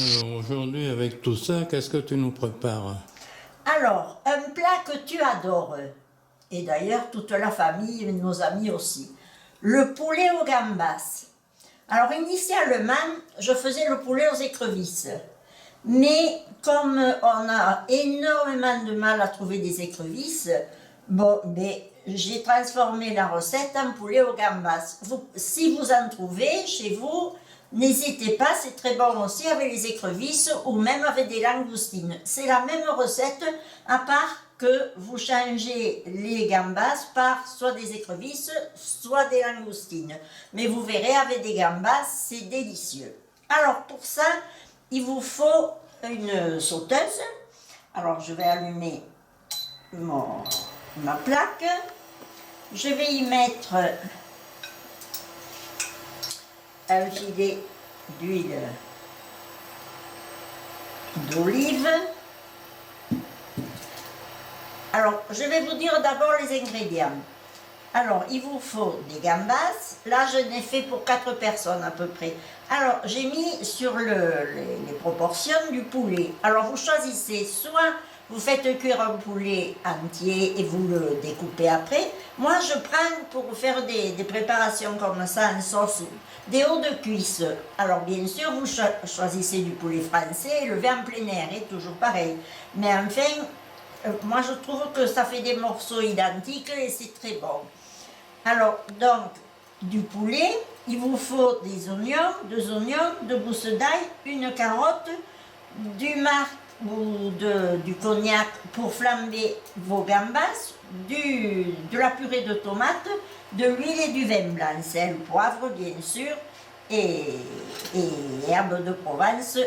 Alors aujourd'hui, avec tout ça, qu'est-ce que tu nous prépares? Alors, un plat que tu adores, et d'ailleurs toute la famille et nos amis aussi, le poulet aux gambas. Alors initialement, je faisais le poulet aux écrevisses. Mais comme on a énormément de mal à trouver des écrevisses, bon, mais j'ai transformé la recette en poulet aux gambas. Si vous en trouvez chez vous, n'hésitez pas, c'est très bon aussi avec les écrevisses ou même avec des langoustines. C'est la même recette, à part que vous changez les gambas par soit des écrevisses, soit des langoustines. Mais vous verrez, avec des gambas, c'est délicieux. Alors pour ça, il vous faut une sauteuse. Alors je vais allumer ma plaque. Je vais y mettre un filet d'huile d'olive. Alors, je vais vous dire d'abord les ingrédients. Alors, il vous faut des gambas. Là, je n'ai fait pour 4 personnes à peu près. Alors, j'ai mis sur les proportions du poulet. Alors, vous choisissez soit vous faites cuire un poulet entier et vous le découpez après. Moi, je prends pour faire des préparations comme ça en sauce, des hauts de cuisse. Alors, bien sûr, vous choisissez du poulet français, élevé en plein air, et toujours pareil. Mais enfin, moi, je trouve que ça fait des morceaux identiques et c'est très bon. Alors, donc, du poulet, il vous faut des oignons, 2 oignons, 2 gousses d'ail, une carotte, du marc ou du cognac pour flamber vos gambas, de la purée de tomates, de l'huile et du vin blanc, sel, poivre bien sûr, et herbes de Provence,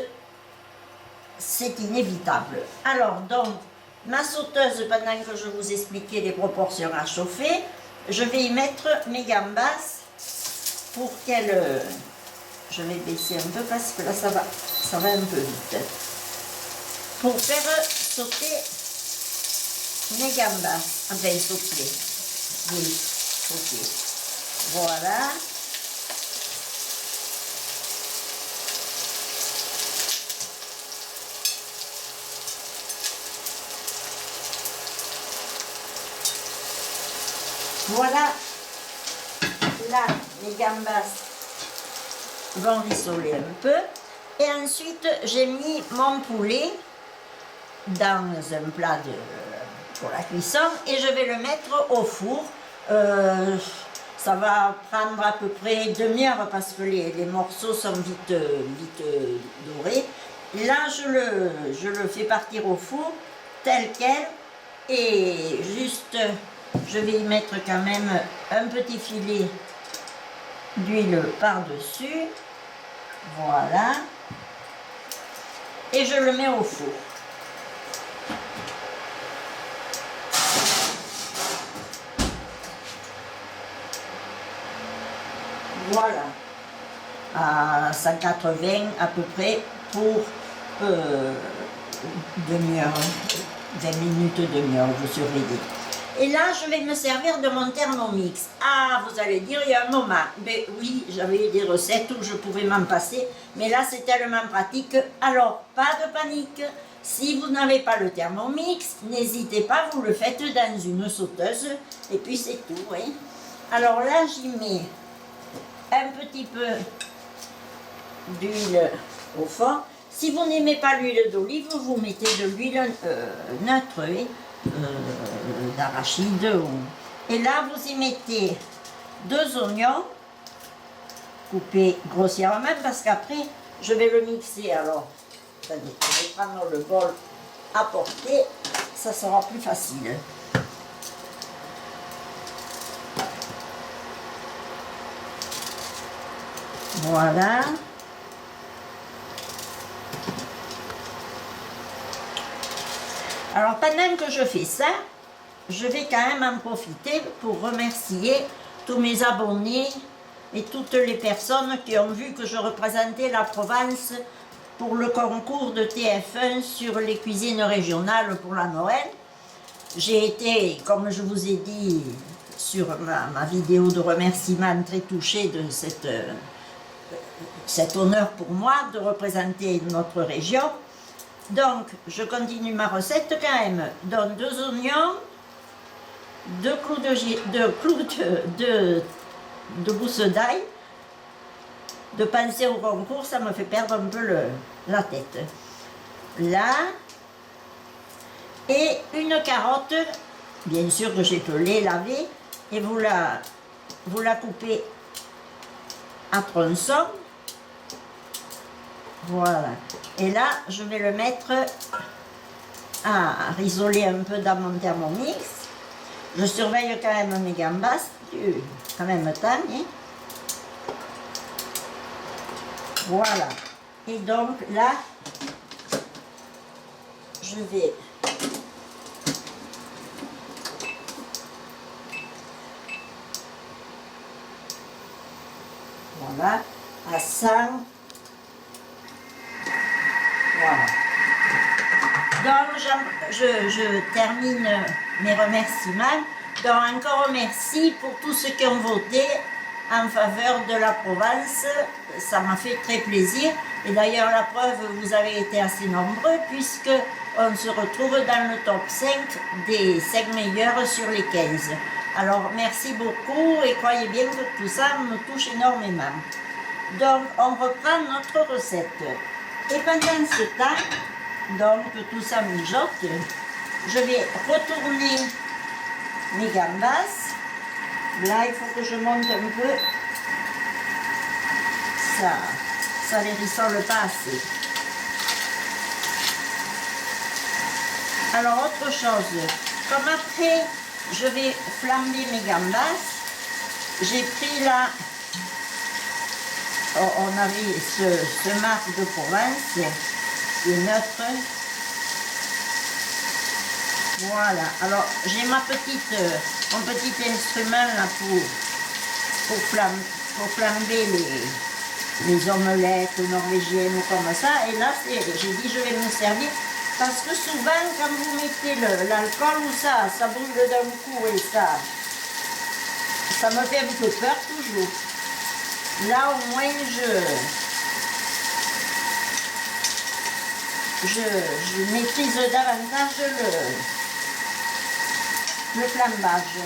c'est inévitable. Alors donc, ma sauteuse, pendant que je vous expliquais les proportions à chauffer, je vais y mettre mes gambas pour qu'elles... Je vais baisser un peu parce que là ça va un peu vite. Pour faire sauter mes gambas, enfin sauter, oui, sauter. Voilà. Voilà, là, les gambas vont rissoler un peu. Et ensuite, j'ai mis mon poulet dans un plat pour la cuisson et je vais le mettre au four. Ça va prendre à peu près 1 demi-heure parce que les morceaux sont vite dorés. Là, je le fais partir au four tel quel et juste... Je vais y mettre quand même un petit filet d'huile par-dessus. Voilà. Et je le mets au four. Voilà. À 180 à peu près pour demi-heure, 20 minutes, demi-heure, vous surveillez. Et là, je vais me servir de mon Thermomix. Ah, vous allez dire, il y a un moment. Ben oui, j'avais des recettes où je pouvais m'en passer, mais là, c'est tellement pratique. Alors, pas de panique. Si vous n'avez pas le Thermomix, n'hésitez pas, vous le faites dans une sauteuse, et puis c'est tout. Hein. Alors là, j'y mets un petit peu d'huile au fond. Si vous n'aimez pas l'huile d'olive, vous mettez de l'huile neutre. Hein. D'arachide. Et là, vous y mettez 2 oignons coupés grossièrement parce qu'après, je vais le mixer. Alors, attendez, je vais prendre le bol à portée, ça sera plus facile. Voilà. Alors pendant que je fais ça, je vais quand même en profiter pour remercier tous mes abonnés et toutes les personnes qui ont vu que je représentais la Provence pour le concours de TF1 sur les cuisines régionales pour la Noël. J'ai été, comme je vous ai dit sur ma vidéo de remerciement, très touchée de cet honneur pour moi de représenter notre région. Donc, je continue ma recette quand même. Donc, 2 oignons, 2 clous de gousses d'ail, de penser au concours, ça me fait perdre un peu la tête. Là, et une carotte, bien sûr que j'ai pelé, lavé, et vous la coupez à tronçons. Voilà. Et là, je vais le mettre à risoler un peu dans mon Thermomix. Je surveille quand même mes gambas, en même temps. Hein. Voilà. Et donc là, je vais voilà, à 100. Voilà. Donc, je termine mes remerciements. Donc, encore merci pour tous ceux qui ont voté en faveur de la Provence. Ça m'a fait très plaisir. Et d'ailleurs, la preuve, vous avez été assez nombreux puisque on se retrouve dans le top 5 des 5 meilleurs sur les 15. Alors, merci beaucoup et croyez bien que tout ça me touche énormément. Donc, on reprend notre recette. Et pendant ce temps, donc que tout ça mijote, je vais retourner mes gambas. Là, il faut que je monte un peu. Ça les rissole pas assez. Alors, autre chose, comme après, je vais flamber mes gambas, j'ai pris là, on avait ce marc de Provence, qui est neutre. Voilà, alors j'ai mon petit instrument là pour flamber les omelettes norvégiennes ou comme ça. Et là, j'ai dit je vais me servir parce que souvent quand vous mettez l'alcool ou ça brûle d'un coup et ça me fait un peu peur toujours. Là au moins je maîtrise davantage le flambage.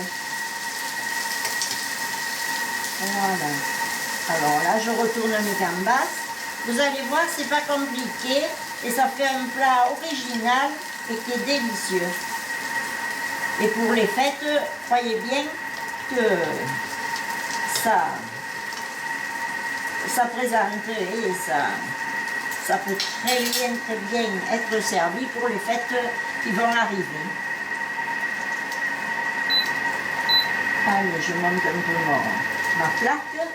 Voilà. Alors là, je retourne mes gambas. Vous allez voir, c'est pas compliqué et ça fait un plat original et qui est délicieux. Et pour les fêtes, croyez bien que ça présente et ça peut très bien être servi pour les fêtes qui vont arriver. Allez, je monte un peu ma plaque.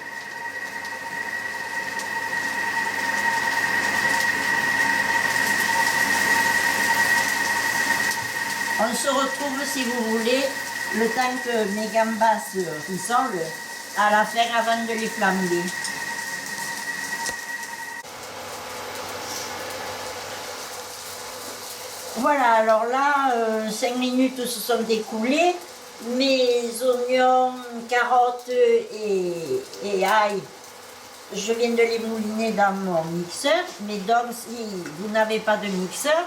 On se retrouve, si vous voulez, le temps que mes gambas rissolent, à la fin avant de les flamber. Voilà, alors là, 5 minutes se sont écoulées. Mes oignons, carottes et ail, je viens de les mouliner dans mon mixeur. Mais donc, si vous n'avez pas de mixeur,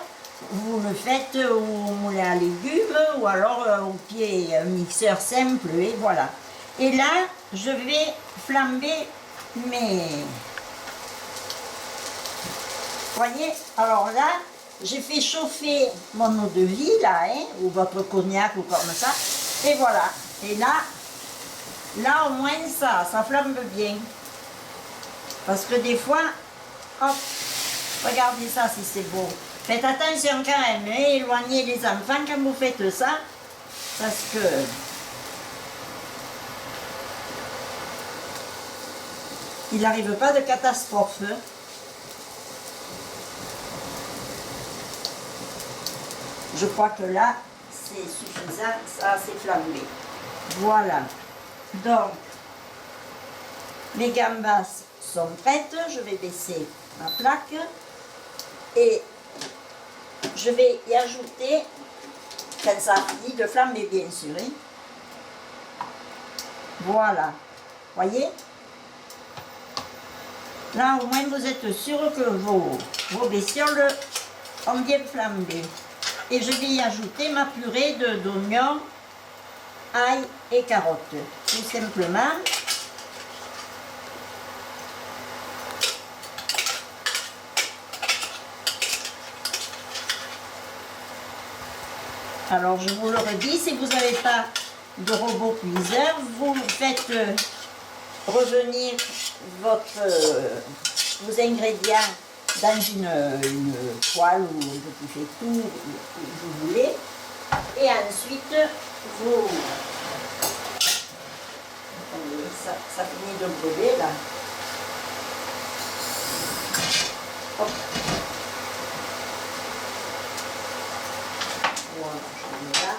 vous le faites au moulin à légumes ou alors au pied, un mixeur simple, et voilà. Et là, je vais flamber mes... Voyez, alors là, j'ai fait chauffer mon eau de vie, là, hein, ou votre cognac ou comme ça, et voilà. Et là au moins ça flambe bien. Parce que des fois, hop, regardez ça si c'est beau. Faites attention quand même, hein, éloignez les enfants quand vous faites ça, parce que il n'arrive pas de catastrophe. Je crois que là, c'est suffisant, ça a assez flambé. Voilà. Donc, mes gambas sont prêtes, je vais baisser ma plaque et je vais y ajouter, quand ça a fini de flamber bien sûr, hein. Voilà, voyez? Là, au moins, vous êtes sûr que vos bestioles ont bien flambé. Et je vais y ajouter ma purée d'oignons, ail et carottes. Tout simplement. Alors, je vous le redis, si vous n'avez pas de robot cuiseur, vous faites revenir vos ingrédients dans une poêle ou un petit faitout, où vous voulez. Et ensuite, vous... Attendez, ça finit de brûler là. Hop. Voilà, je mets là.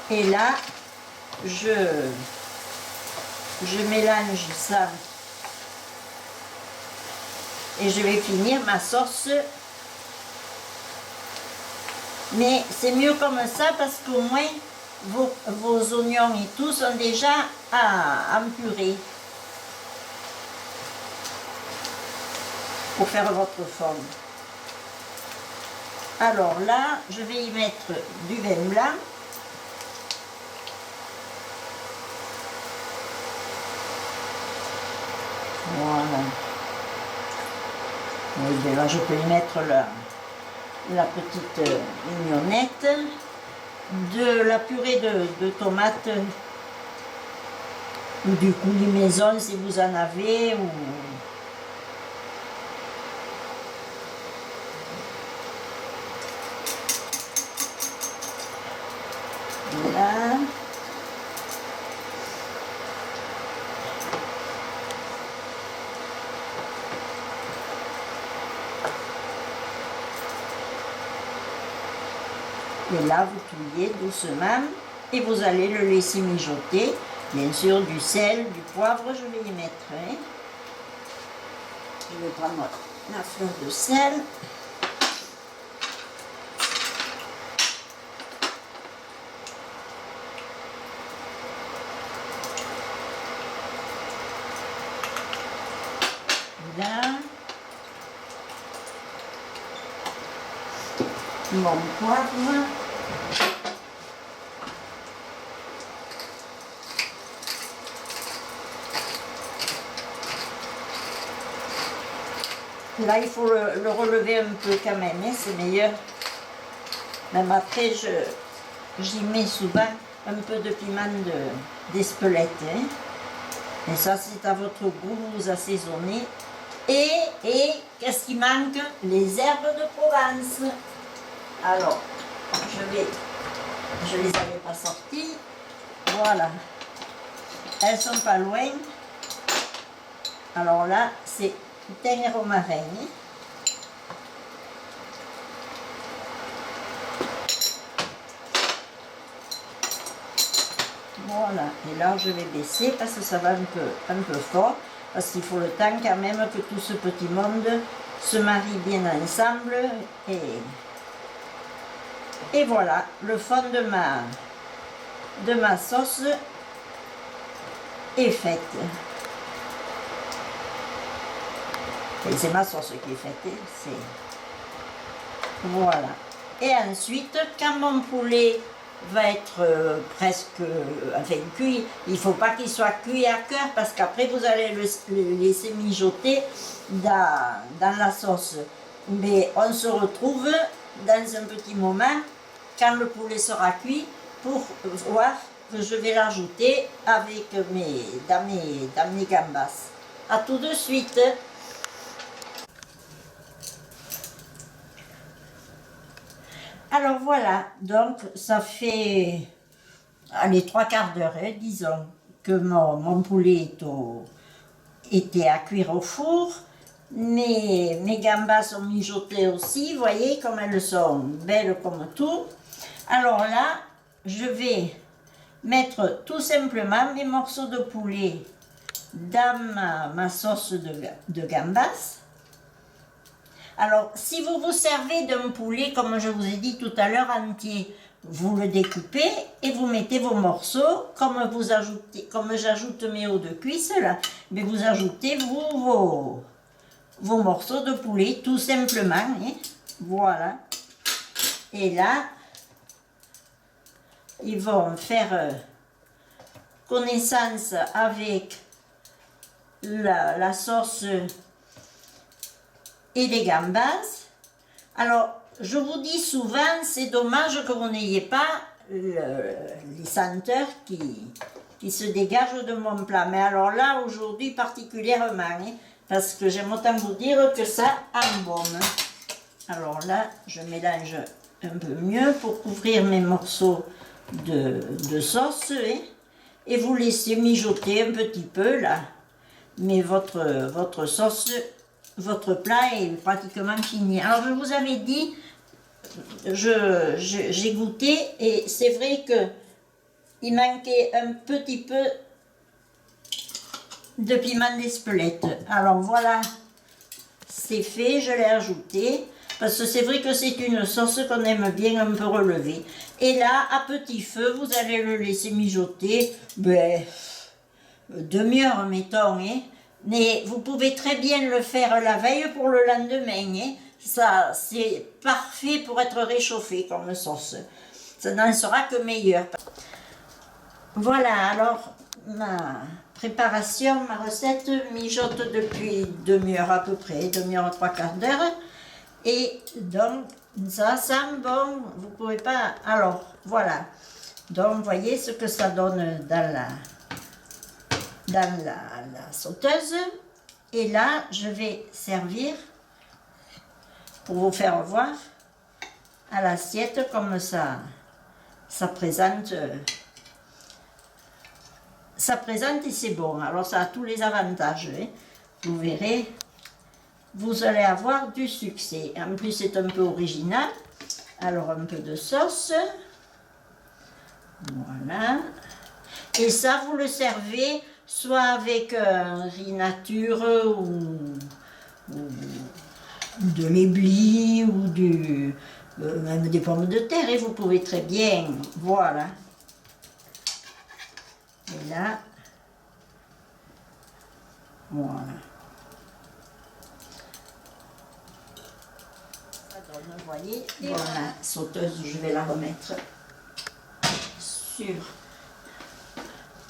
Et là, je mélange ça. Et je vais finir ma sauce. Mais c'est mieux comme ça parce qu'au moins vos oignons et tout sont déjà en purée. Pour faire votre forme. Alors là, je vais y mettre du vin blanc. Voilà. Oui, bien là, je peux y mettre la petite mignonnette, de la purée de tomates, ou du coulis maison si vous en avez, ou... Voilà. Et là, vous pliez doucement et vous allez le laisser mijoter. Bien sûr, du sel, du poivre, je vais y mettre. Hein. Je vais prendre la fleur de sel. Là. Mon poivre. Là, il faut le relever un peu quand même, hein, c'est meilleur. Même après, j'y mets souvent un peu de piment d'Espelette. Hein. Et ça, c'est à votre goût, vous assaisonnez. Et qu'est-ce qui manque? Les herbes de Provence. Alors, je les avais pas sorties. Voilà. Elles sont pas loin. Alors là, c'est thym et romarin. Voilà. Et là, je vais baisser parce que ça va un peu fort. Parce qu'il faut le temps quand même que tout ce petit monde se marie bien ensemble. Et voilà, le fond de ma sauce est faite. Et c'est ma sauce qui est faite. Voilà. Et ensuite, quand mon poulet va être presque cuit, il ne faut pas qu'il soit cuit à cœur parce qu'après vous allez le laisser mijoter dans la sauce. Mais on se retrouve dans un petit moment quand le poulet sera cuit pour voir que je vais l'ajouter avec dans mes gambas. A tout de suite. Alors voilà, donc ça fait allez, 3/4 d'heure, hein, disons, que mon poulet était à cuire au four. Mes gambas sont mijotées aussi, vous voyez comme elles sont belles comme tout. Alors là, je vais mettre tout simplement mes morceaux de poulet dans ma sauce de gambas. Alors, si vous vous servez d'un poulet, comme je vous ai dit tout à l'heure, entier, vous le découpez et vous mettez vos morceaux, comme j'ajoute mes os de cuisse là, mais vous ajoutez vos morceaux de poulet tout simplement, hein. Voilà. Et là, ils vont faire connaissance avec la sauce et les gambas. Alors, je vous dis souvent, c'est dommage que vous n'ayez pas les senteurs qui se dégagent de mon plat. Mais alors là, aujourd'hui particulièrement, hein, parce que j'aime autant vous dire que ça embaume. Alors là, je mélange un peu mieux pour couvrir mes morceaux de sauce, hein, et vous laissez mijoter un petit peu là. Mais votre sauce, votre plat est pratiquement fini. Alors je vous avais dit, j'ai goûté et c'est vrai que il manquait un petit peu de piment d'Espelette. Alors voilà, c'est fait, je l'ai ajouté. Parce que c'est vrai que c'est une sauce qu'on aime bien un peu relever. Et là, à petit feu, vous allez le laisser mijoter, demi-heure, mettons, hein. Mais vous pouvez très bien le faire la veille pour le lendemain, hein. Ça, c'est parfait pour être réchauffé comme sauce. Ça n'en sera que meilleur. Voilà, alors, ma préparation, ma recette mijote depuis demi-heure à peu près, demi-heure, trois quarts d'heure. Et donc, ça sent bon, vous pouvez pas... Alors, voilà. Donc, voyez ce que ça donne dans la sauteuse. Et là, je vais servir, pour vous faire voir, à l'assiette comme ça présente. Ça présente et c'est bon. Alors, ça a tous les avantages, hein. Vous verrez. Vous allez avoir du succès. En plus, c'est un peu original. Alors, un peu de sauce. Voilà. Et ça, vous le servez soit avec riz nature ou de l'éblis ou même des pommes de terre. Et vous pouvez très bien. Voilà. Et là, voilà. Vous voyez, et voilà, sauteuse, je vais la remettre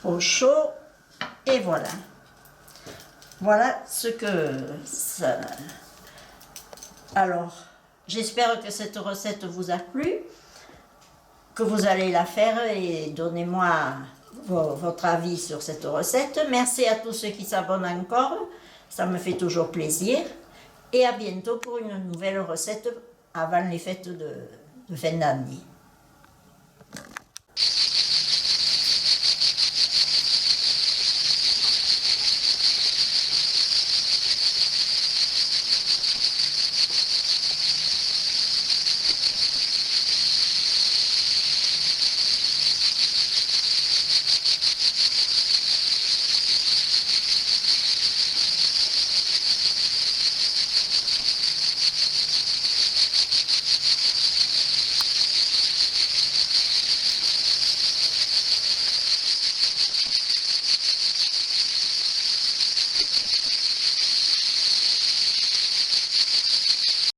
au chaud et voilà. Voilà ce que ça... Alors, j'espère que cette recette vous a plu, que vous allez la faire et donnez-moi votre avis sur cette recette. Merci à tous ceux qui s'abonnent encore, ça me fait toujours plaisir. Et à bientôt pour une nouvelle recette avant les fêtes de fin d'année.